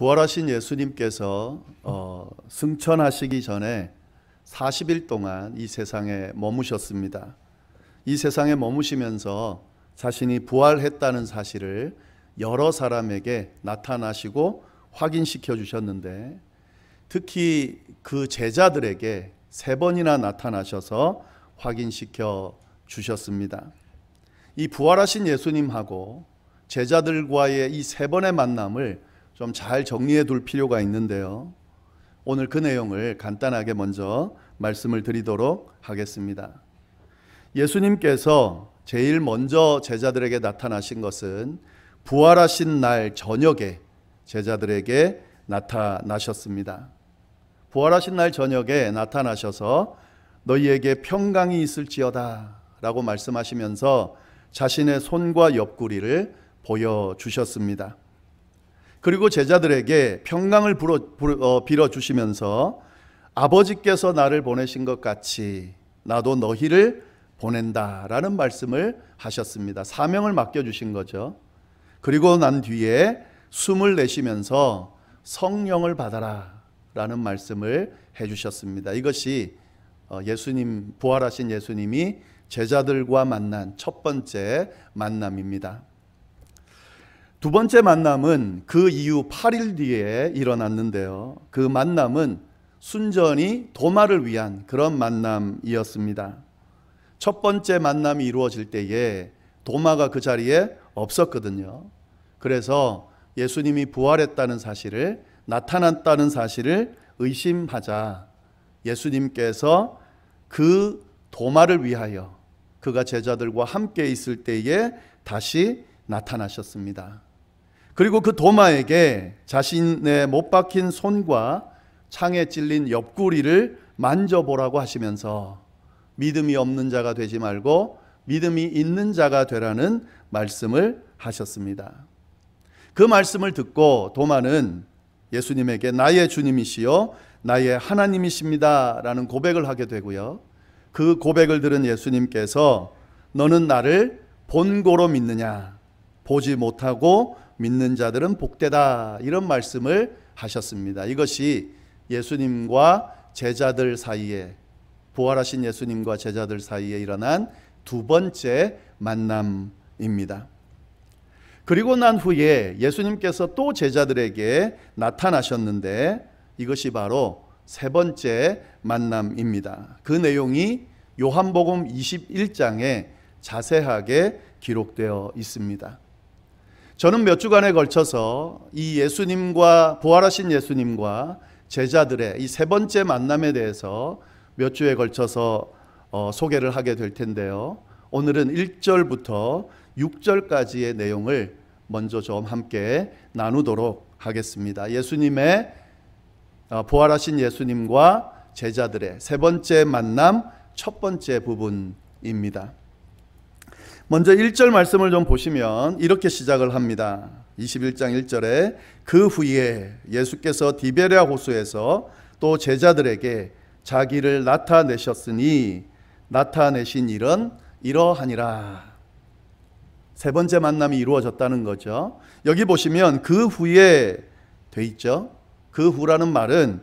부활하신 예수님께서 승천하시기 전에 40일 동안 이 세상에 머무셨습니다. 이 세상에 머무시면서 자신이 부활했다는 사실을 여러 사람에게 나타나시고 확인시켜 주셨는데, 특히 그 제자들에게 3번이나 나타나셔서 확인시켜 주셨습니다. 이 부활하신 예수님하고 제자들과의 이 3번의 만남을 좀 잘 정리해 둘 필요가 있는데요. 오늘 그 내용을 간단하게 먼저 말씀을 드리도록 하겠습니다. 예수님께서 제일 먼저 제자들에게 나타나신 것은 부활하신 날 저녁에 제자들에게 나타나셨습니다. 부활하신 날 저녁에 나타나셔서 너희에게 평강이 있을지어다 라고 말씀하시면서 자신의 손과 옆구리를 보여주셨습니다. 그리고 제자들에게 평강을 빌어주시면서 아버지께서 나를 보내신 것 같이 나도 너희를 보낸다 라는 말씀을 하셨습니다. 사명을 맡겨주신 거죠. 그리고 난 뒤에 숨을 내쉬면서 성령을 받아라 라는 말씀을 해주셨습니다. 이것이 예수님, 부활하신 예수님이 제자들과 만난 첫 번째 만남입니다. 두 번째 만남은 그 이후 8일 뒤에 일어났는데요. 그 만남은 순전히 도마를 위한 그런 만남이었습니다. 첫 번째 만남이 이루어질 때에 도마가 그 자리에 없었거든요. 그래서 예수님이 부활했다는 사실을, 나타났다는 사실을 의심하자 예수님께서 그 도마를 위하여 그가 제자들과 함께 있을 때에 다시 나타나셨습니다. 그리고 그 도마에게 자신의 못 박힌 손과 창에 찔린 옆구리를 만져보라고 하시면서 믿음이 없는 자가 되지 말고 믿음이 있는 자가 되라는 말씀을 하셨습니다. 그 말씀을 듣고 도마는 예수님에게 나의 주님이시요 나의 하나님이십니다 라는 고백을 하게 되고요. 그 고백을 들은 예수님께서 너는 나를 본고로 믿느냐, 보지 못하고 믿는 자들은 복되다, 이런 말씀을 하셨습니다. 이것이 예수님과 제자들 사이에, 부활하신 예수님과 제자들 사이에 일어난 두 번째 만남입니다. 그리고 난 후에 예수님께서 또 제자들에게 나타나셨는데 이것이 바로 세 번째 만남입니다. 그 내용이 요한복음 21장에 자세하게 기록되어 있습니다. 저는 몇 주간에 걸쳐서 이 예수님과, 부활하신 예수님과 제자들의 이 세 번째 만남에 대해서 몇 주에 걸쳐서 소개를 하게 될 텐데요. 오늘은 1절부터 6절까지의 내용을 먼저 좀 함께 나누도록 하겠습니다. 예수님의, 부활하신 예수님과 제자들의 세 번째 만남 첫 번째 부분입니다. 먼저 1절 말씀을 좀 보시면 이렇게 시작을 합니다. 21장 1절에 그 후에 예수께서 디베랴 호수에서 또 제자들에게 자기를 나타내셨으니 나타내신 일은 이러하니라. 세 번째 만남이 이루어졌다는 거죠. 여기 보시면 그 후에 돼 있죠. 그 후라는 말은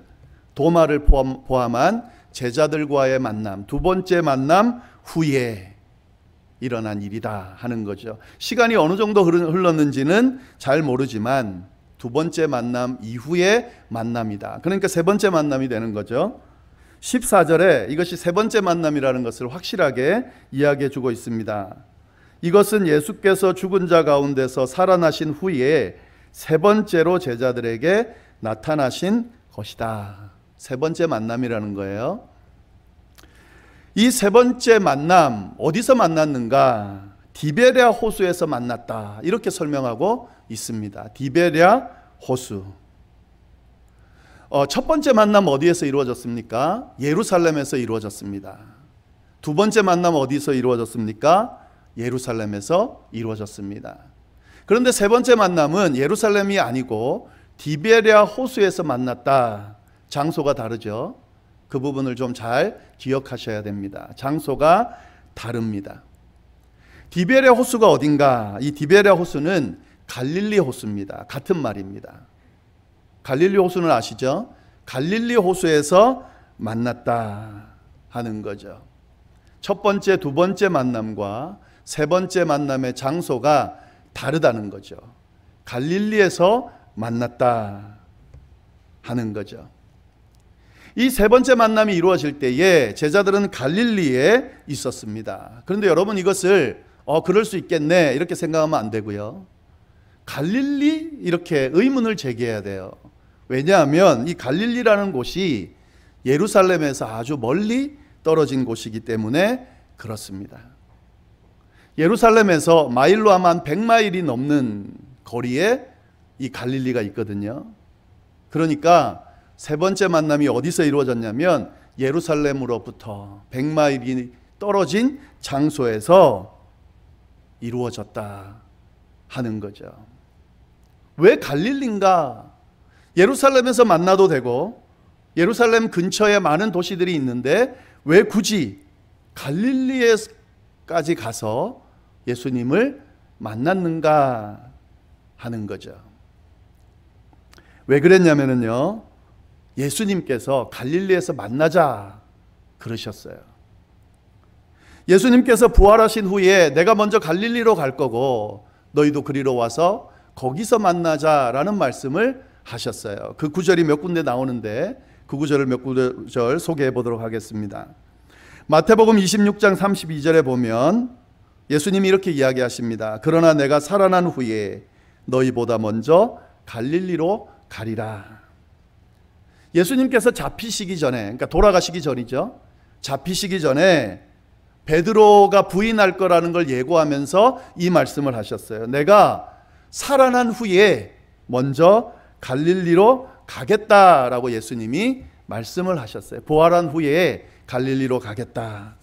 도마를 포함한 제자들과의 만남, 두 번째 만남 후에 일어난 일이다 하는 거죠. 시간이 어느 정도 흘렀는지는 잘 모르지만 두 번째 만남 이후의 만남이다. 그러니까 세 번째 만남이 되는 거죠. 14절에 이것이 세 번째 만남이라는 것을 확실하게 이야기해 주고 있습니다. 이것은 예수께서 죽은 자 가운데서 살아나신 후에 세 번째로 제자들에게 나타나신 것이다. 세 번째 만남이라는 거예요. 이 세 번째 만남 어디서 만났는가? 디베랴 호수에서 만났다, 이렇게 설명하고 있습니다. 디베랴 호수. 첫 번째 만남 어디에서 이루어졌습니까? 예루살렘에서 이루어졌습니다. 두 번째 만남 어디서 이루어졌습니까? 예루살렘에서 이루어졌습니다. 그런데 세 번째 만남은 예루살렘이 아니고 디베랴 호수에서 만났다. 장소가 다르죠. 그 부분을 좀 잘 기억하셔야 됩니다. 장소가 다릅니다. 디베랴 호수가 어딘가? 이 디베랴 호수는 갈릴리 호수입니다. 같은 말입니다. 갈릴리 호수는 아시죠? 갈릴리 호수에서 만났다 하는 거죠. 첫 번째, 두 번째 만남과 세 번째 만남의 장소가 다르다는 거죠. 갈릴리에서 만났다 하는 거죠. 이 세 번째 만남이 이루어질 때에 제자들은 갈릴리에 있었습니다. 그런데 여러분 이것을 그럴 수 있겠네 이렇게 생각하면 안 되고요. 갈릴리? 이렇게 의문을 제기해야 돼요. 왜냐하면 이 갈릴리라는 곳이 예루살렘에서 아주 멀리 떨어진 곳이기 때문에 그렇습니다. 예루살렘에서 마일로 하면 한 100마일이 넘는 거리에 이 갈릴리가 있거든요. 그러니까 세 번째 만남이 어디서 이루어졌냐면 예루살렘으로부터 100마일이 떨어진 장소에서 이루어졌다 하는 거죠. 왜 갈릴리인가? 예루살렘에서 만나도 되고 예루살렘 근처에 많은 도시들이 있는데 왜 굳이 갈릴리에까지 가서 예수님을 만났는가 하는 거죠. 왜 그랬냐면요, 예수님께서 갈릴리에서 만나자 그러셨어요. 예수님께서 부활하신 후에 내가 먼저 갈릴리로 갈 거고 너희도 그리로 와서 거기서 만나자라는 말씀을 하셨어요. 그 구절이 몇 군데 나오는데 그 구절을 몇 구절 소개해 보도록 하겠습니다. 마태복음 26장 32절에 보면 예수님이 이렇게 이야기하십니다. 그러나 내가 살아난 후에 너희보다 먼저 갈릴리로 가리라. 예수님께서 잡히시기 전에, 그러니까 돌아가시기 전이죠. 잡히시기 전에 베드로가 부인할 거라는 걸 예고하면서 이 말씀을 하셨어요. 내가 살아난 후에 먼저 갈릴리로 가겠다라고 예수님이 말씀을 하셨어요. 부활한 후에 갈릴리로 가겠다.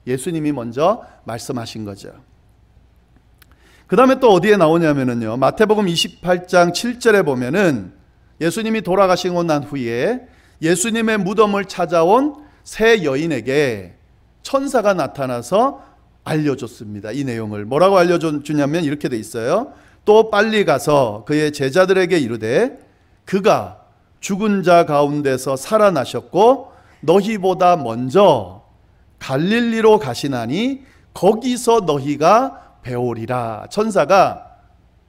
예수님이 먼저 말씀하신 거죠. 그 다음에 또 어디에 나오냐면요, 마태복음 28장 7절에 보면은 예수님이 돌아가시고 난 후에 예수님의 무덤을 찾아온 세 여인에게 천사가 나타나서 알려줬습니다. 이 내용을 뭐라고 알려주냐면 이렇게 돼 있어요. 또 빨리 가서 그의 제자들에게 이르되 그가 죽은 자 가운데서 살아나셨고 너희보다 먼저 갈릴리로 가시나니 거기서 너희가 배우리라. 천사가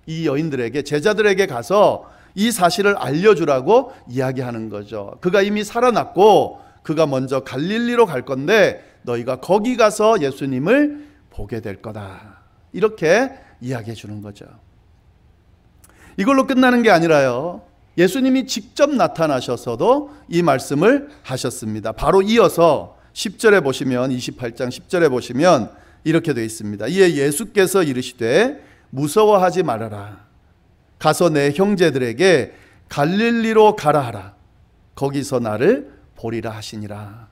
이 여인들에게, 제자들에게 가서 이 사실을 알려주라고 이야기하는 거죠. 그가 이미 살아났고 그가 먼저 갈릴리로 갈 건데 너희가 거기 가서 예수님을 보게 될 거다. 이렇게 이야기해 주는 거죠. 이걸로 끝나는 게 아니라요, 예수님이 직접 나타나셔서도 이 말씀을 하셨습니다. 바로 이어서 10절에 보시면, 28장 10절에 보시면 이렇게 되어 있습니다. 이에 예수께서 이르시되 무서워하지 말아라. 가서 내 형제들에게 갈릴리로 가라 하라. 거기서 나를 보리라 하시니라.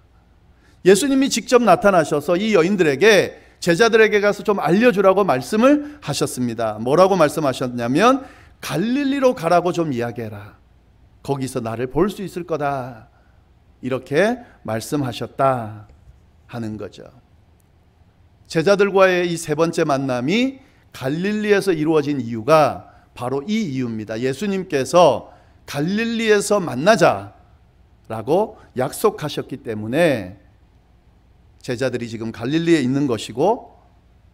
예수님이 직접 나타나셔서 이 여인들에게, 제자들에게 가서 좀 알려주라고 말씀을 하셨습니다. 뭐라고 말씀하셨냐면 갈릴리로 가라고 좀 이야기해라. 거기서 나를 볼 수 있을 거다. 이렇게 말씀하셨다 하는 거죠. 제자들과의 이 세 번째 만남이 갈릴리에서 이루어진 이유가 바로 이 이유입니다. 예수님께서 갈릴리에서 만나자라고 약속하셨기 때문에 제자들이 지금 갈릴리에 있는 것이고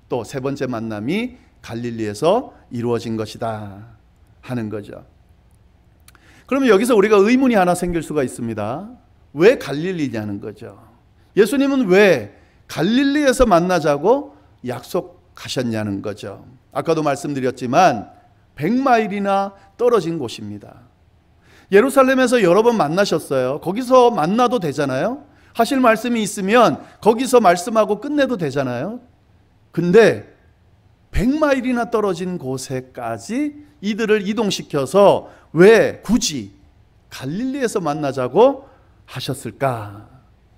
또 세 번째 만남이 갈릴리에서 이루어진 것이다 하는 거죠. 그러면 여기서 우리가 의문이 하나 생길 수가 있습니다. 왜 갈릴리냐는 거죠. 예수님은 왜 갈릴리에서 만나자고 약속하셨냐는 거죠. 아까도 말씀드렸지만 100마일이나 떨어진 곳입니다. 예루살렘에서 여러 번 만나셨어요. 거기서 만나도 되잖아요. 하실 말씀이 있으면 거기서 말씀하고 끝내도 되잖아요. 근데 100마일이나 떨어진 곳에까지 이들을 이동시켜서 왜 굳이 갈릴리에서 만나자고 하셨을까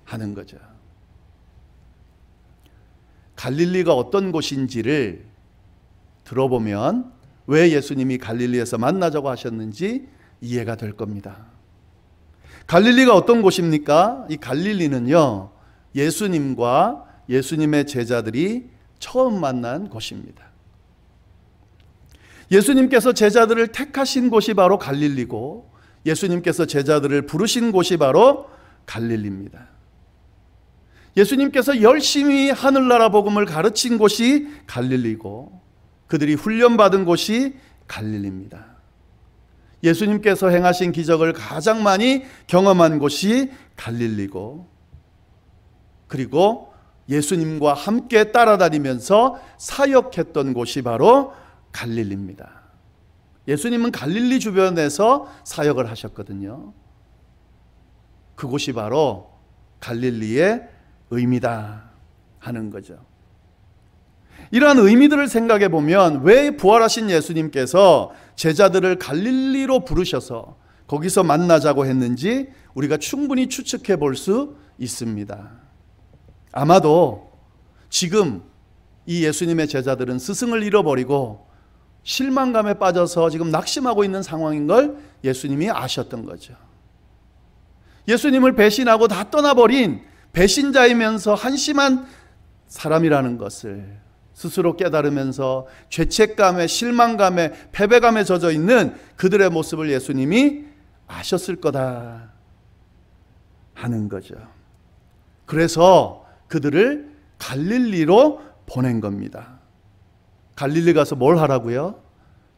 하는 거죠. 갈릴리가 어떤 곳인지를 들어보면 왜 예수님이 갈릴리에서 만나자고 하셨는지 이해가 될 겁니다. 갈릴리가 어떤 곳입니까? 이 갈릴리는요, 예수님과 예수님의 제자들이 처음 만난 곳입니다. 예수님께서 제자들을 택하신 곳이 바로 갈릴리고 예수님께서 제자들을 부르신 곳이 바로 갈릴리입니다. 예수님께서 열심히 하늘나라 복음을 가르친 곳이 갈릴리고 그들이 훈련받은 곳이 갈릴리입니다. 예수님께서 행하신 기적을 가장 많이 경험한 곳이 갈릴리고 그리고 예수님과 함께 따라다니면서 사역했던 곳이 바로 갈릴리입니다. 예수님은 갈릴리 주변에서 사역을 하셨거든요. 그곳이 바로 갈릴리의 의미다 하는 거죠. 이러한 의미들을 생각해 보면 왜 부활하신 예수님께서 제자들을 갈릴리로 부르셔서 거기서 만나자고 했는지 우리가 충분히 추측해 볼 수 있습니다. 아마도 지금 이 예수님의 제자들은 스승을 잃어버리고 실망감에 빠져서 지금 낙심하고 있는 상황인 걸 예수님이 아셨던 거죠. 예수님을 배신하고 다 떠나버린 배신자이면서 한심한 사람이라는 것을 스스로 깨달으면서 죄책감에 실망감에 패배감에 젖어 있는 그들의 모습을 예수님이 아셨을 거다 하는 거죠. 그래서 그들을 갈릴리로 보낸 겁니다. 갈릴리 가서 뭘 하라고요?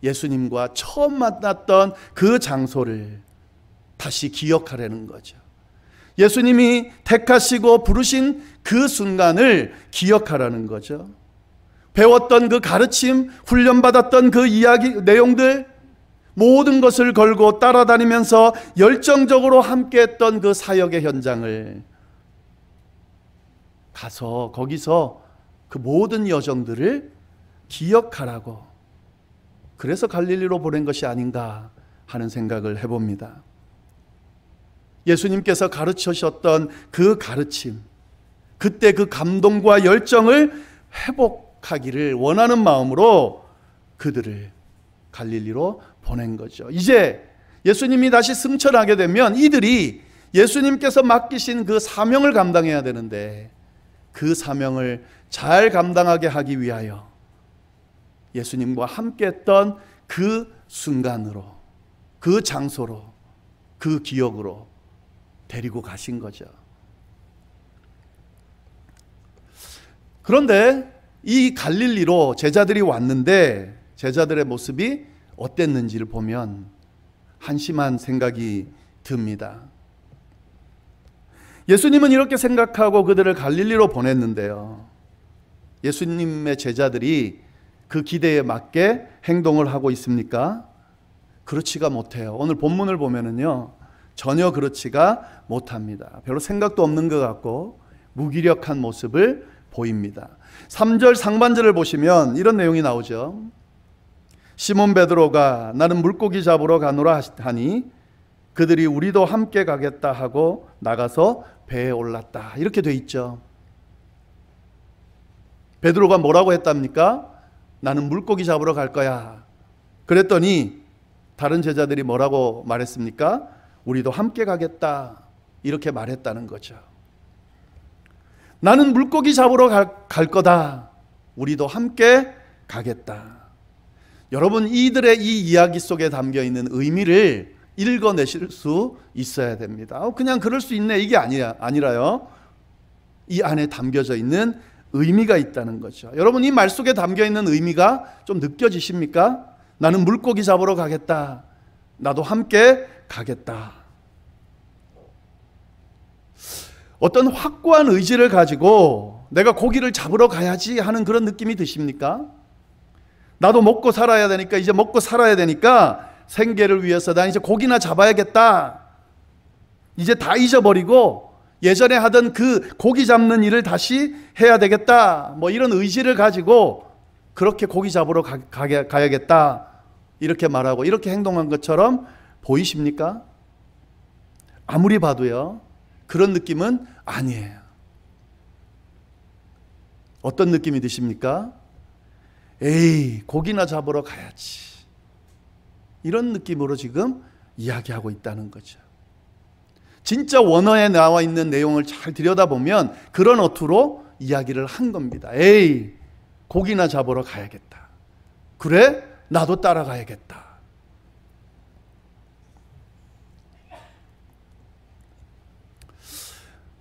예수님과 처음 만났던 그 장소를 다시 기억하라는 거죠. 예수님이 택하시고 부르신 그 순간을 기억하라는 거죠. 배웠던 그 가르침, 훈련받았던 그 이야기, 내용들 모든 것을 걸고 따라다니면서 열정적으로 함께했던 그 사역의 현장을 가서 거기서 그 모든 여정들을 기억하라고, 그래서 갈릴리로 보낸 것이 아닌가 하는 생각을 해봅니다. 예수님께서 가르치셨던 그 가르침, 그때 그 감동과 열정을 회복하기를 원하는 마음으로 그들을 갈릴리로 보낸 거죠. 이제 예수님이 다시 승천하게 되면 이들이 예수님께서 맡기신 그 사명을 감당해야 되는데 그 사명을 잘 감당하게 하기 위하여 예수님과 함께 했던 그 순간으로, 그 장소로, 그 기억으로 데리고 가신 거죠. 그런데 이 갈릴리로 제자들이 왔는데 제자들의 모습이 어땠는지를 보면 한심한 생각이 듭니다. 예수님은 이렇게 생각하고 그들을 갈릴리로 보냈는데요, 예수님의 제자들이 그 기대에 맞게 행동을 하고 있습니까? 그렇지가 못해요. 오늘 본문을 보면은요, 전혀 그렇지가 못합니다. 별로 생각도 없는 것 같고 무기력한 모습을 보입니다. 3절 상반절을 보시면 이런 내용이 나오죠. 시몬 베드로가 나는 물고기 잡으러 가노라 하니 그들이 우리도 함께 가겠다 하고 나가서 배에 올랐다. 이렇게 돼 있죠. 베드로가 뭐라고 했답니까? 나는 물고기 잡으러 갈 거야. 그랬더니 다른 제자들이 뭐라고 말했습니까? 우리도 함께 가겠다. 이렇게 말했다는 거죠. 나는 물고기 잡으러 갈 거다. 우리도 함께 가겠다. 여러분, 이들의 이 이야기 속에 담겨 있는 의미를 읽어내실 수 있어야 됩니다. 그냥 그럴 수 있네, 이게 아니라요. 이 안에 담겨져 있는 의미가 있다는 거죠. 여러분, 이 말 속에 담겨 있는 의미가 좀 느껴지십니까? 나는 물고기 잡으러 가겠다. 나도 함께 가겠다. 어떤 확고한 의지를 가지고 내가 고기를 잡으러 가야지 하는 그런 느낌이 드십니까? 나도 먹고 살아야 되니까, 이제 먹고 살아야 되니까 생계를 위해서 난 이제 고기나 잡아야겠다. 이제 다 잊어버리고 예전에 하던 그 고기 잡는 일을 다시 해야 되겠다. 뭐 이런 의지를 가지고 그렇게 고기 잡으러 가야겠다. 이렇게 말하고 이렇게 행동한 것처럼 보이십니까? 아무리 봐도요, 그런 느낌은 아니에요. 어떤 느낌이 드십니까? 에이, 고기나 잡으러 가야지. 이런 느낌으로 지금 이야기하고 있다는 거죠. 진짜 원어에 나와 있는 내용을 잘 들여다보면 그런 어투로 이야기를 한 겁니다. 에이, 고기나 잡으러 가야겠다. 그래? 나도 따라가야겠다.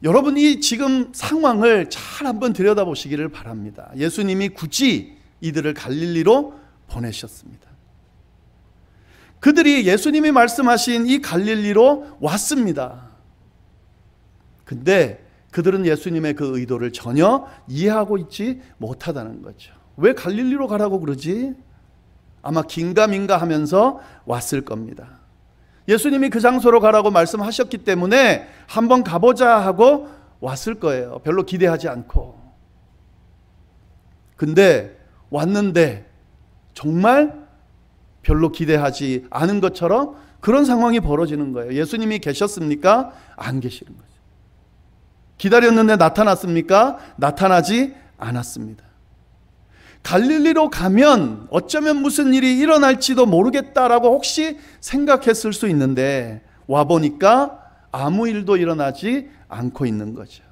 여러분이 지금 상황을 잘 한번 들여다보시기를 바랍니다. 예수님이 굳이 이들을 갈릴리로 보내셨습니다. 그들이 예수님이 말씀하신 이 갈릴리로 왔습니다. 근데 그들은 예수님의 그 의도를 전혀 이해하고 있지 못하다는 거죠. 왜 갈릴리로 가라고 그러지? 아마 긴가민가 하면서 왔을 겁니다. 예수님이 그 장소로 가라고 말씀하셨기 때문에 한번 가보자 하고 왔을 거예요. 별로 기대하지 않고. 근데 왔는데 정말 별로 기대하지 않은 것처럼 그런 상황이 벌어지는 거예요. 예수님이 계셨습니까? 안 계시는 거죠. 기다렸는데 나타났습니까? 나타나지 않았습니다. 갈릴리로 가면 어쩌면 무슨 일이 일어날지도 모르겠다라고 혹시 생각했을 수 있는데 와보니까 아무 일도 일어나지 않고 있는 거죠.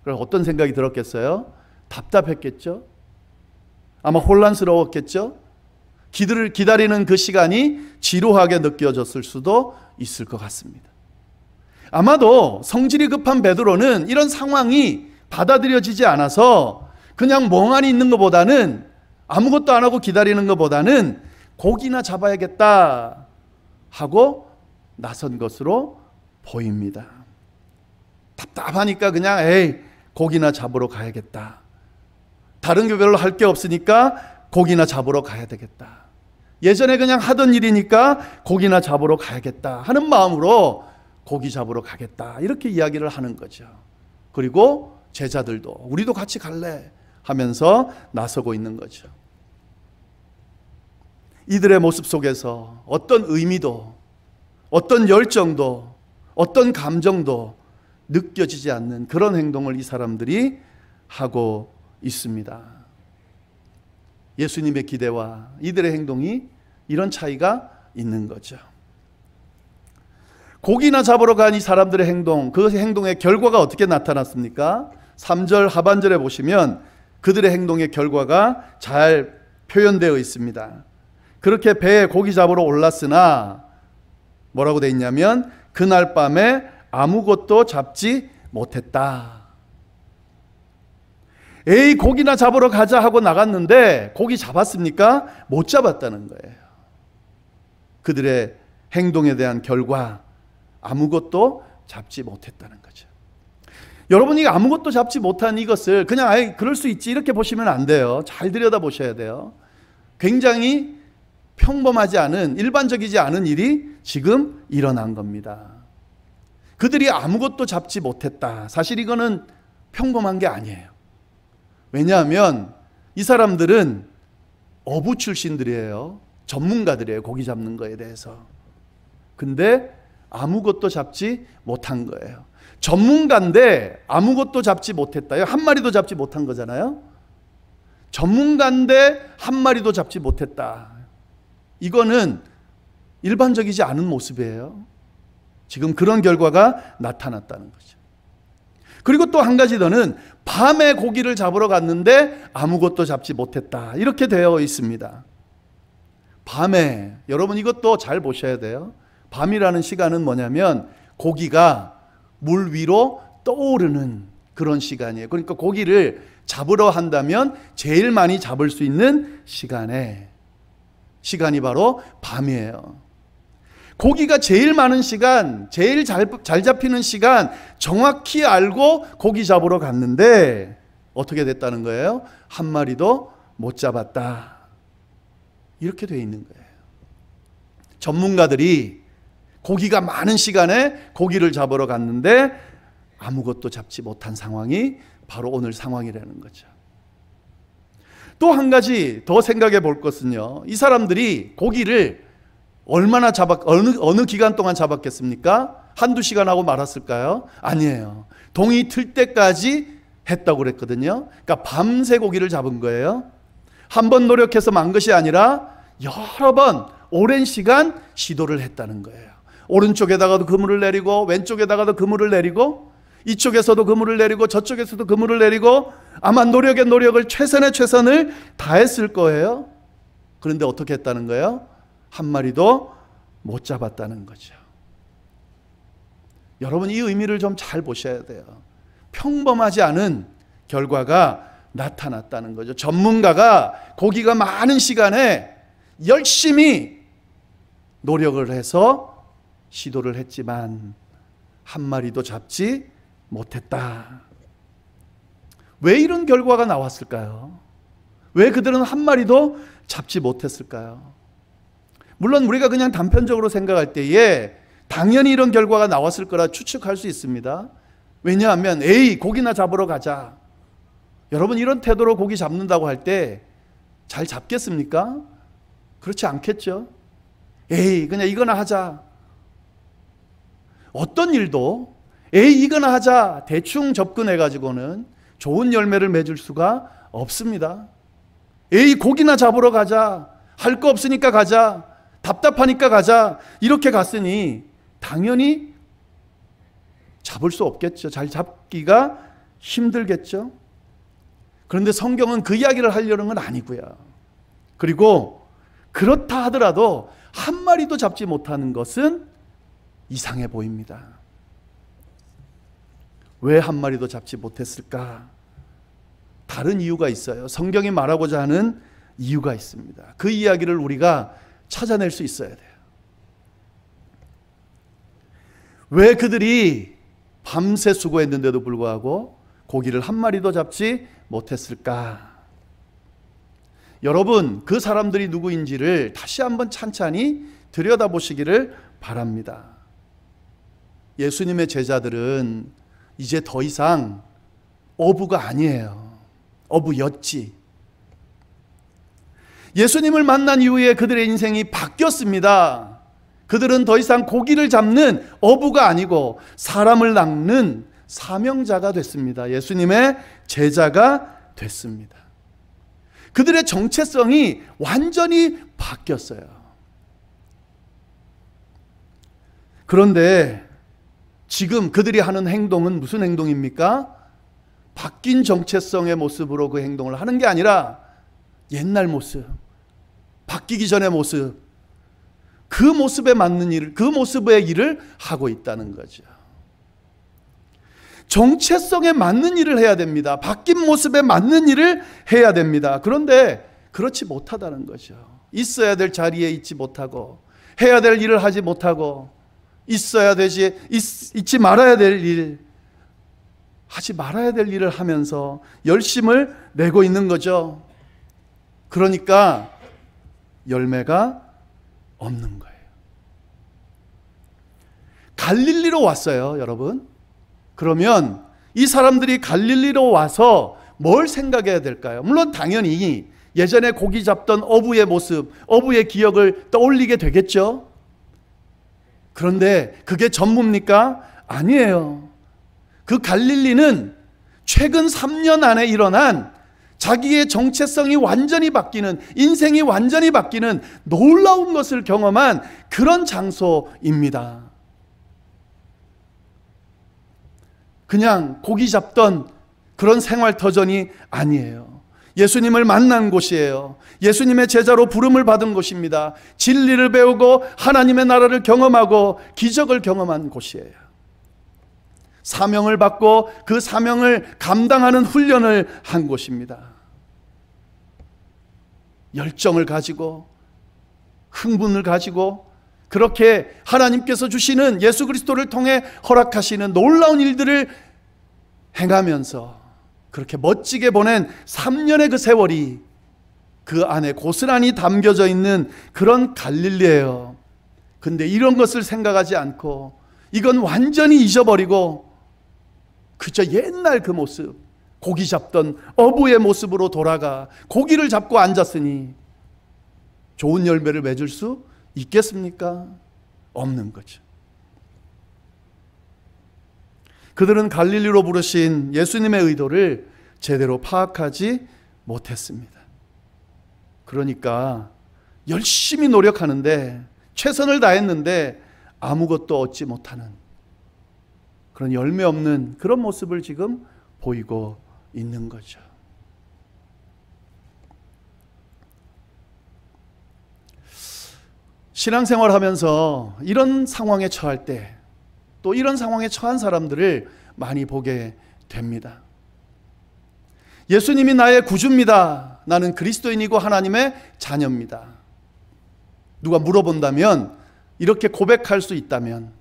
그럼 어떤 생각이 들었겠어요? 답답했겠죠? 아마 혼란스러웠겠죠? 기다리는 그 시간이 지루하게 느껴졌을 수도 있을 것 같습니다. 아마도 성질이 급한 베드로는 이런 상황이 받아들여지지 않아서 그냥 멍하니 있는 것보다는, 아무것도 안 하고 기다리는 것보다는 고기나 잡아야겠다 하고 나선 것으로 보입니다. 답답하니까 그냥 고기나 잡으러 가야겠다. 다른 게 별로 할 게 없으니까 고기나 잡으러 가야 되겠다. 예전에 그냥 하던 일이니까 고기나 잡으러 가야겠다 하는 마음으로 고기 잡으러 가겠다, 이렇게 이야기를 하는 거죠. 그리고 제자들도 우리도 같이 갈래 하면서 나서고 있는 거죠. 이들의 모습 속에서 어떤 의미도, 어떤 열정도, 어떤 감정도 느껴지지 않는 그런 행동을 이 사람들이 하고 있습니다. 예수님의 기대와 이들의 행동이 이런 차이가 있는 거죠. 고기나 잡으러 간 이 사람들의 행동, 그 행동의 결과가 어떻게 나타났습니까? 3절 하반절에 보시면 그들의 행동의 결과가 잘 표현되어 있습니다. 그렇게 배에 고기 잡으러 올랐으나 뭐라고 되어 있냐면 그날 밤에 아무것도 잡지 못했다. 고기나 잡으러 가자 하고 나갔는데 고기 잡았습니까? 못 잡았다는 거예요. 그들의 행동에 대한 결과, 아무것도 잡지 못했다는 거죠. 여러분이 아무것도 잡지 못한 이것을 그냥 그럴 수 있지 이렇게 보시면 안 돼요. 잘 들여다보셔야 돼요. 굉장히 평범하지 않은, 일반적이지 않은 일이 지금 일어난 겁니다. 그들이 아무것도 잡지 못했다. 사실 이거는 평범한 게 아니에요. 왜냐하면 이 사람들은 어부 출신들이에요. 전문가들이에요. 고기 잡는 거에 대해서. 근데 아무것도 잡지 못한 거예요. 전문가인데 아무것도 잡지 못했다. 한 마리도 잡지 못한 거잖아요. 전문가인데 한 마리도 잡지 못했다. 이거는 일반적이지 않은 모습이에요. 지금 그런 결과가 나타났다는 거죠. 그리고 또 한 가지 더는 밤에 고기를 잡으러 갔는데 아무것도 잡지 못했다. 이렇게 되어 있습니다. 밤에, 여러분 이것도 잘 보셔야 돼요. 밤이라는 시간은 뭐냐면 고기가 물 위로 떠오르는 그런 시간이에요. 그러니까 고기를 잡으러 한다면 제일 많이 잡을 수 있는 시간이 바로 밤이에요. 고기가 제일 많은 시간, 제일 잘 잡히는 시간 정확히 알고 고기 잡으러 갔는데 어떻게 됐다는 거예요? 한 마리도 못 잡았다. 이렇게 되어 있는 거예요. 전문가들이 고기가 많은 시간에 고기를 잡으러 갔는데 아무것도 잡지 못한 상황이 바로 오늘 상황이라는 거죠. 또 한 가지 더 생각해 볼 것은요, 이 사람들이 고기를 얼마나 어느 기간 동안 잡았겠습니까? 한두 시간 하고 말았을까요? 아니에요. 동이 틀 때까지 했다고 그랬거든요. 그러니까 밤새 고기를 잡은 거예요. 한 번 노력해서 만 것이 아니라 여러 번 오랜 시간 시도를 했다는 거예요. 오른쪽에다가도 그물을 내리고 왼쪽에다가도 그물을 내리고 이쪽에서도 그물을 내리고 저쪽에서도 그물을 내리고 아마 노력의 노력을 최선의 최선을 다했을 거예요. 그런데 어떻게 했다는 거예요? 한 마리도 못 잡았다는 거죠. 여러분 이 의미를 좀 잘 보셔야 돼요. 평범하지 않은 결과가 나타났다는 거죠. 전문가가 고기가 많은 시간에 열심히 노력을 해서 시도를 했지만 한 마리도 잡지 못했다. 왜 이런 결과가 나왔을까요? 왜 그들은 한 마리도 잡지 못했을까요? 물론 우리가 그냥 단편적으로 생각할 때에 당연히 이런 결과가 나왔을 거라 추측할 수 있습니다. 왜냐하면 에이 고기나 잡으러 가자. 여러분 이런 태도로 고기 잡는다고 할 때 잘 잡겠습니까? 그렇지 않겠죠. 에이 그냥 이거나 하자. 어떤 일도 에이 이거나 하자 대충 접근해 가지고는 좋은 열매를 맺을 수가 없습니다. 에이 고기나 잡으러 가자. 할 거 없으니까 가자. 답답하니까 가자. 이렇게 갔으니 당연히 잡을 수 없겠죠. 잘 잡기가 힘들겠죠. 그런데 성경은 그 이야기를 하려는 건 아니고요. 그리고 그렇다 하더라도 한 마리도 잡지 못하는 것은 이상해 보입니다. 왜 한 마리도 잡지 못했을까? 다른 이유가 있어요. 성경이 말하고자 하는 이유가 있습니다. 그 이야기를 우리가 찾아낼 수 있어야 돼요. 왜 그들이 밤새 수고했는데도 불구하고 고기를 한 마리도 잡지 못했을까? 여러분, 그 사람들이 누구인지를 다시 한번 찬찬히 들여다보시기를 바랍니다. 예수님의 제자들은 이제 더 이상 어부가 아니에요. 어부였지. 예수님을 만난 이후에 그들의 인생이 바뀌었습니다. 그들은 더 이상 고기를 잡는 어부가 아니고 사람을 낚는 사명자가 됐습니다. 예수님의 제자가 됐습니다. 그들의 정체성이 완전히 바뀌었어요. 그런데 지금 그들이 하는 행동은 무슨 행동입니까? 바뀐 정체성의 모습으로 그 행동을 하는 게 아니라 옛날 모습, 바뀌기 전의 모습, 그 모습에 맞는 일을, 그 모습의 일을 하고 있다는 거죠. 정체성에 맞는 일을 해야 됩니다. 바뀐 모습에 맞는 일을 해야 됩니다. 그런데 그렇지 못하다는 거죠. 있어야 될 자리에 있지 못하고, 해야 될 일을 하지 못하고, 있어야 되지, 있지 말아야 될 일, 하지 말아야 될 일을 하면서 열심을 내고 있는 거죠. 그러니까 열매가 없는 거예요. 갈릴리로 왔어요, 여러분. 그러면 이 사람들이 갈릴리로 와서 뭘 생각해야 될까요? 물론 당연히 예전에 고기 잡던 어부의 모습, 어부의 기억을 떠올리게 되겠죠. 그런데 그게 전부입니까? 아니에요. 그 갈릴리는 최근 3년 안에 일어난 자기의 정체성이 완전히 바뀌는, 인생이 완전히 바뀌는 놀라운 것을 경험한 그런 장소입니다. 그냥 고기 잡던 그런 생활터전이 아니에요. 예수님을 만난 곳이에요. 예수님의 제자로 부름을 받은 곳입니다. 진리를 배우고 하나님의 나라를 경험하고 기적을 경험한 곳이에요. 사명을 받고 그 사명을 감당하는 훈련을 한 곳입니다. 열정을 가지고 흥분을 가지고 그렇게 하나님께서 주시는 예수 그리스도를 통해 허락하시는 놀라운 일들을 행하면서 그렇게 멋지게 보낸 3년의 그 세월이 그 안에 고스란히 담겨져 있는 그런 갈릴리예요. 근데 이런 것을 생각하지 않고 이건 완전히 잊어버리고 그저 옛날 그 모습, 고기 잡던 어부의 모습으로 돌아가 고기를 잡고 앉았으니 좋은 열매를 맺을 수 있겠습니까? 없는 거죠. 그들은 갈릴리로 부르신 예수님의 의도를 제대로 파악하지 못했습니다. 그러니까 열심히 노력하는데 최선을 다했는데 아무것도 얻지 못하는 그런 열매 없는 그런 모습을 지금 보이고 있는 거죠. 신앙생활 하면서 이런 상황에 처할 때, 또 이런 상황에 처한 사람들을 많이 보게 됩니다. 예수님이 나의 구주입니다. 나는 그리스도인이고 하나님의 자녀입니다. 누가 물어본다면, 이렇게 고백할 수 있다면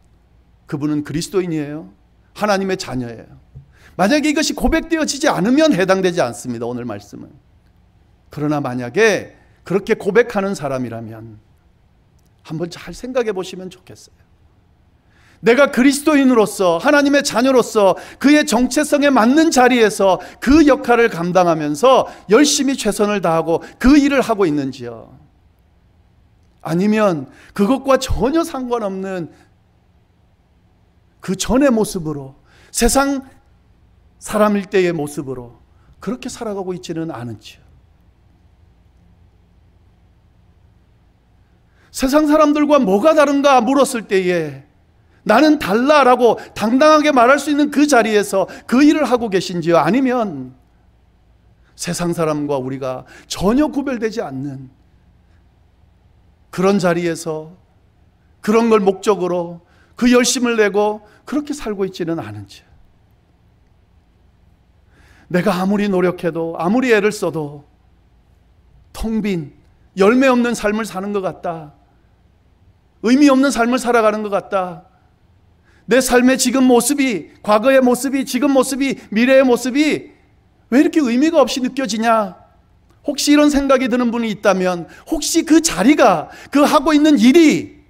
그분은 그리스도인이에요? 하나님의 자녀예요? 만약에 이것이 고백되어지지 않으면 해당되지 않습니다. 오늘 말씀은. 그러나 만약에 그렇게 고백하는 사람이라면 한번 잘 생각해 보시면 좋겠어요. 내가 그리스도인으로서, 하나님의 자녀로서 그의 정체성에 맞는 자리에서 그 역할을 감당하면서 열심히 최선을 다하고 그 일을 하고 있는지요? 아니면 그것과 전혀 상관없는 그 전의 모습으로, 세상 사람일 때의 모습으로 그렇게 살아가고 있지는 않은지요? 세상 사람들과 뭐가 다른가 물었을 때에 나는 달라라고 당당하게 말할 수 있는 그 자리에서 그 일을 하고 계신지요? 아니면 세상 사람과 우리가 전혀 구별되지 않는 그런 자리에서 그런 걸 목적으로 그 열심을 내고 그렇게 살고 있지는 않은지. 내가 아무리 노력해도, 아무리 애를 써도 텅 빈 열매 없는 삶을 사는 것 같다. 의미 없는 삶을 살아가는 것 같다. 내 삶의 지금 모습이, 과거의 모습이, 지금 모습이, 미래의 모습이 왜 이렇게 의미가 없이 느껴지냐? 혹시 이런 생각이 드는 분이 있다면, 혹시 그 자리가, 그 하고 있는 일이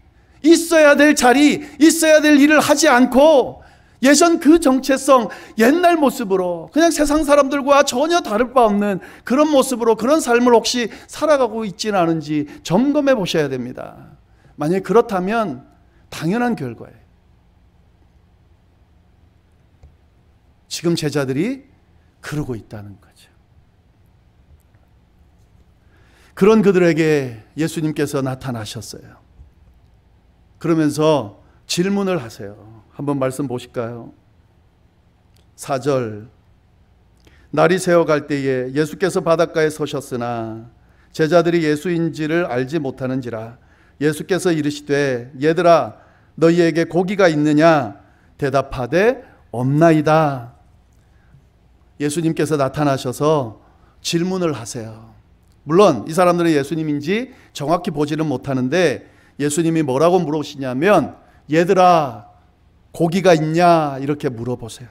있어야 될 자리, 있어야 될 일을 하지 않고 예전 그 정체성, 옛날 모습으로 그냥 세상 사람들과 전혀 다를 바 없는 그런 모습으로, 그런 삶을 혹시 살아가고 있지는 않은지 점검해 보셔야 됩니다. 만약에 그렇다면 당연한 결과예요. 지금 제자들이 그러고 있다는 거죠. 그런 그들에게 예수님께서 나타나셨어요. 그러면서 질문을 하세요. 한번 말씀 보실까요? 4절. 날이 새어갈 때에 예수께서 바닷가에 서셨으나 제자들이 예수인지를 알지 못하는지라. 예수께서 이르시되 얘들아 너희에게 고기가 있느냐? 대답하되 없나이다. 예수님께서 나타나셔서 질문을 하세요. 물론 이 사람들은 예수님인지 정확히 보지는 못하는데 예수님이 뭐라고 물으시냐면 얘들아 고기가 있냐? 이렇게 물어보세요.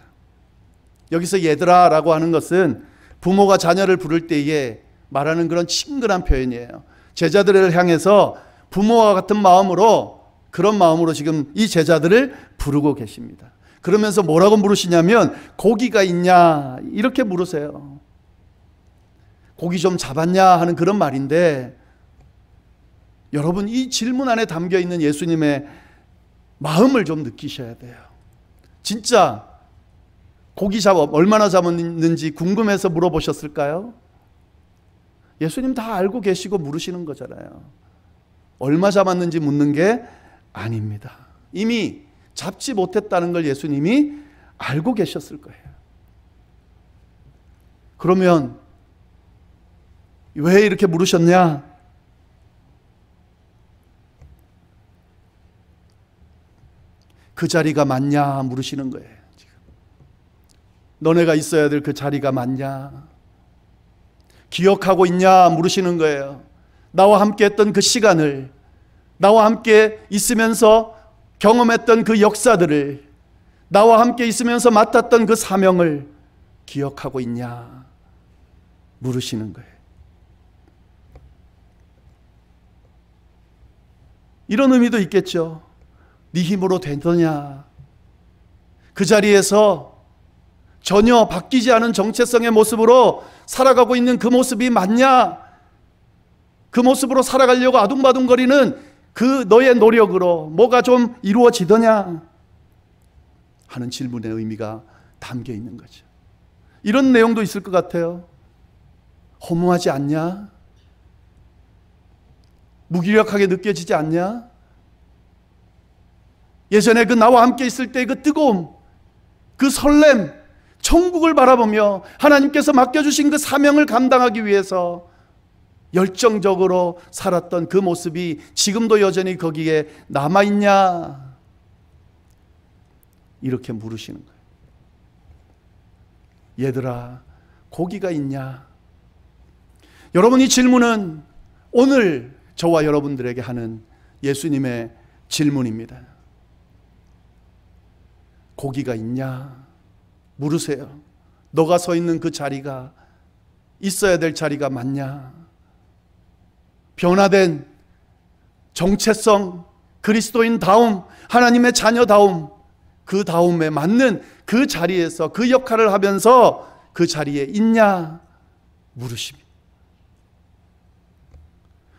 여기서 얘들아 라고 하는 것은 부모가 자녀를 부를 때에 말하는 그런 친근한 표현이에요. 제자들을 향해서 부모와 같은 마음으로, 그런 마음으로 지금 이 제자들을 부르고 계십니다. 그러면서 뭐라고 물으시냐면 고기가 있냐? 이렇게 물으세요. 고기 좀 잡았냐? 하는 그런 말인데, 여러분 이 질문 안에 담겨 있는 예수님의 마음을 좀 느끼셔야 돼요. 진짜 고기 얼마나 잡았는지 궁금해서 물어보셨을까요? 예수님 다 알고 계시고 물으시는 거잖아요. 얼마 잡았는지 묻는 게 아닙니다. 이미 잡지 못했다는 걸 예수님이 알고 계셨을 거예요. 그러면 왜 이렇게 물으셨냐? 그 자리가 맞냐 물으시는 거예요. 지금. 너네가 있어야 될 그 자리가 맞냐? 기억하고 있냐 물으시는 거예요. 나와 함께 했던 그 시간을, 나와 함께 있으면서 경험했던 그 역사들을, 나와 함께 있으면서 맡았던 그 사명을 기억하고 있냐 물으시는 거예요. 이런 의미도 있겠죠. 네 힘으로 되느냐? 그 자리에서 전혀 바뀌지 않은 정체성의 모습으로 살아가고 있는 그 모습이 맞냐? 그 모습으로 살아가려고 아둥바둥거리는 그 너의 노력으로 뭐가 좀 이루어지더냐? 하는 질문의 의미가 담겨 있는 거죠. 이런 내용도 있을 것 같아요. 허무하지 않냐? 무기력하게 느껴지지 않냐? 예전에 그 나와 함께 있을 때의 그 뜨거움, 그 설렘, 천국을 바라보며 하나님께서 맡겨주신 그 사명을 감당하기 위해서 열정적으로 살았던 그 모습이 지금도 여전히 거기에 남아있냐? 이렇게 물으시는 거예요. 얘들아, 고기가 있냐? 여러분, 이 질문은 오늘 저와 여러분들에게 하는 예수님의 질문입니다. 고기가 있냐? 물으세요. 너가 서 있는 그 자리가 있어야 될 자리가 맞냐? 변화된 정체성, 그리스도인다움, 하나님의 자녀다움, 그 다움에 맞는 그 자리에서 그 역할을 하면서 그 자리에 있냐? 물으십니다.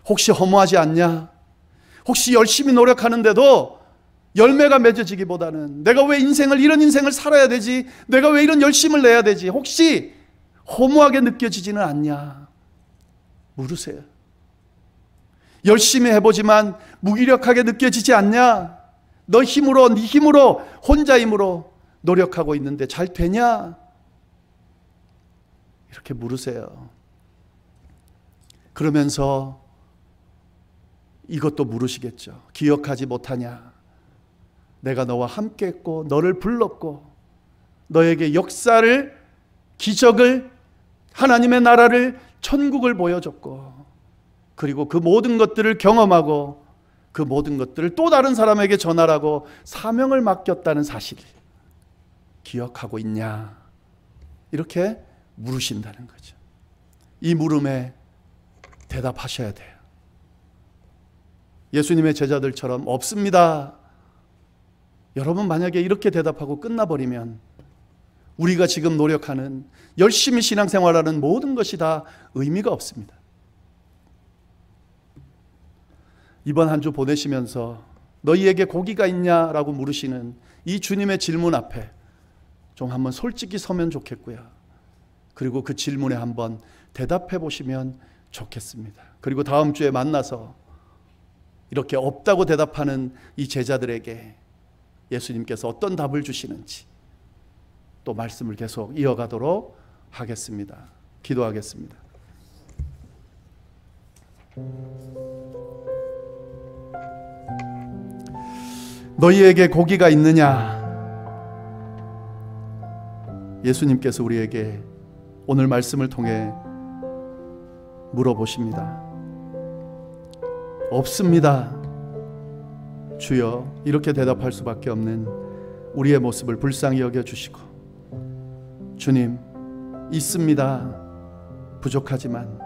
혹시 허무하지 않냐? 혹시 열심히 노력하는데도 열매가 맺어지기보다는 내가 왜 이런 인생을 살아야 되지? 내가 왜 이런 열심을 내야 되지? 혹시 허무하게 느껴지지는 않냐? 물으세요. 열심히 해보지만 무기력하게 느껴지지 않냐? 너 힘으로, 네 힘으로, 혼자 힘으로 노력하고 있는데 잘 되냐? 이렇게 물으세요. 그러면서 이것도 물으시겠죠. 기억하지 못하냐? 내가 너와 함께 했고 너를 불렀고 너에게 역사를, 기적을, 하나님의 나라를, 천국을 보여줬고 그리고 그 모든 것들을 경험하고 그 모든 것들을 또 다른 사람에게 전하라고 사명을 맡겼다는 사실을 기억하고 있냐? 이렇게 물으신다는 거죠. 이 물음에 대답하셔야 돼요. 예수님의 제자들처럼 없습니다. 여러분, 만약에 이렇게 대답하고 끝나버리면 우리가 지금 노력하는, 열심히 신앙생활하는 모든 것이 다 의미가 없습니다. 이번 한 주 보내시면서 너희에게 고기가 있냐라고 물으시는 이 주님의 질문 앞에 좀 한번 솔직히 서면 좋겠고요. 그리고 그 질문에 한번 대답해 보시면 좋겠습니다. 그리고 다음 주에 만나서 이렇게 없다고 대답하는 이 제자들에게 예수님께서 어떤 답을 주시는지 또 말씀을 계속 이어가도록 하겠습니다. 기도하겠습니다. 너희에게 고기가 있느냐? 예수님께서 우리에게 오늘 말씀을 통해 물어보십니다. 없습니다. 주여, 이렇게 대답할 수밖에 없는 우리의 모습을 불쌍히 여겨주시고, 주님, 있습니다. 부족하지만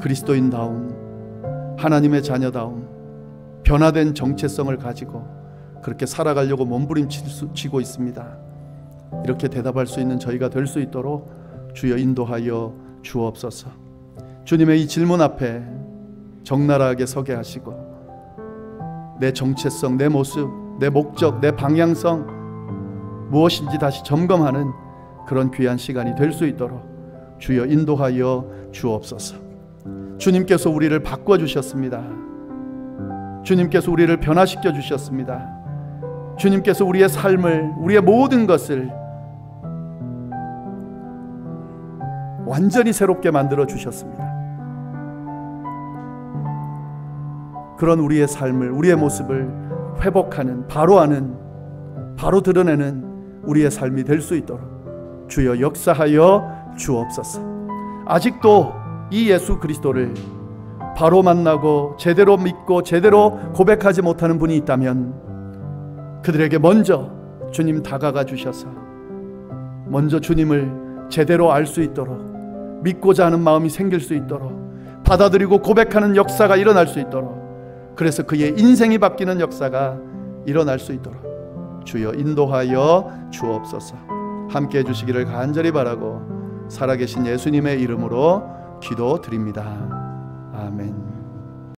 그리스도인다움, 하나님의 자녀다움, 변화된 정체성을 가지고 그렇게 살아가려고 몸부림치고 있습니다. 이렇게 대답할 수 있는 저희가 될 수 있도록 주여 인도하여 주옵소서. 주님의 이 질문 앞에 적나라하게 서게 하시고 내 정체성, 내 모습, 내 목적, 내 방향성 무엇인지 다시 점검하는 그런 귀한 시간이 될 수 있도록 주여 인도하여 주옵소서. 주님께서 우리를 바꿔주셨습니다. 주님께서 우리를 변화시켜 주셨습니다. 주님께서 우리의 삶을, 우리의 모든 것을 완전히 새롭게 만들어 주셨습니다. 그런 우리의 삶을, 우리의 모습을 회복하는, 바로 아는, 바로 드러내는 우리의 삶이 될 수 있도록 주여 역사하여 주옵소서. 아직도 이 예수 그리스도를 바로 만나고 제대로 믿고 제대로 고백하지 못하는 분이 있다면 그들에게 먼저 주님 다가가 주셔서 먼저 주님을 제대로 알 수 있도록, 믿고자 하는 마음이 생길 수 있도록, 받아들이고 고백하는 역사가 일어날 수 있도록, 그래서 그의 인생이 바뀌는 역사가 일어날 수 있도록 주여 인도하여 주옵소서. 함께 해주시기를 간절히 바라고 살아계신 예수님의 이름으로 기도드립니다.